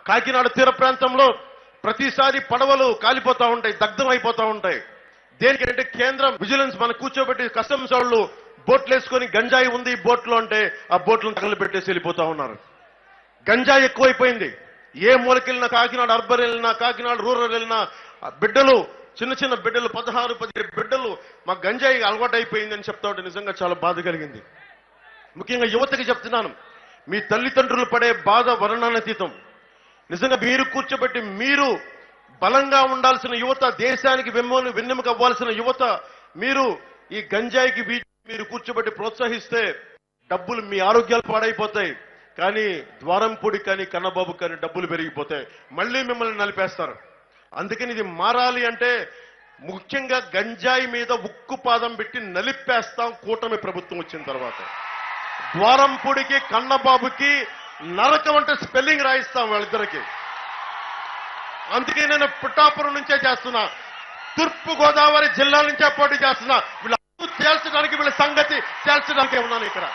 కాకినాడ తీర ప్రాంతంలో ప్రతిసారి పడవలు కాలిపోతా ఉంటాయి, దగ్ధం అయిపోతా ఉంటాయి. దేనికంటే కేంద్రం విజిలెన్స్ మన కూర్చోబెట్టి కస్టమ్స్ వాళ్ళు బోట్లు వేసుకొని గంజాయి ఉంది బోట్లో అంటే ఆ బోట్లను తగలబెట్టేసి వెళ్ళిపోతా ఉన్నారు. గంజాయి ఎక్కువైపోయింది. ఏ మూలకెళ్ళినా, కాకినాడ అర్బన్ వెళ్ళినా, కాకినాడ రూరల్ వెళ్ళినా బిడ్డలు, చిన్న చిన్న బిడ్డలు, 16-17 బిడ్డలు మా గంజాయి అలవాటు అయిపోయిందని చెప్తా ఉంటే నిజంగా చాలా బాధ కలిగింది. ముఖ్యంగా యువతకి చెప్తున్నాను, మీ తల్లిదండ్రులు పడే బాధ వర్ణనాతీతం. నిజంగా మీరు కూర్చోబెట్టి మీరు బలంగా ఉండాల్సిన యువత, దేశానికి వెన్నెముక అవ్వాల్సిన యువత, మీరు ఈ గంజాయికి మీరు కూర్చోబెట్టి ప్రోత్సహిస్తే డబ్బులు మీ ఆరోగ్యాలు పాడైపోతాయి. కానీ ద్వారంపూడి కానీ కన్నబాబు కానీ డబ్బులు పెరిగిపోతాయి, మళ్ళీ మిమ్మల్ని నలిపేస్తారు. అందుకని ఇది మారాలి అంటే ముఖ్యంగా గంజాయి మీద ఉక్కు పాదం పెట్టి నలిపేస్తాం కూటమి ప్రభుత్వం వచ్చిన తర్వాత. ద్వారంపూడికి కన్నబాబుకి నరకం అంటే స్పెల్లింగ్ రాయిస్తాం వాళ్ళిద్దరికి. అందుకే నేను పిఠాపురం నుంచే చేస్తున్నా, తూర్పు గోదావరి జిల్లా నుంచే పోటీ చేస్తున్నా. వీళ్ళ తేల్చడానికి, వీళ్ళ సంగతి తేల్చడానికి ఉన్నాను ఇక్కడ.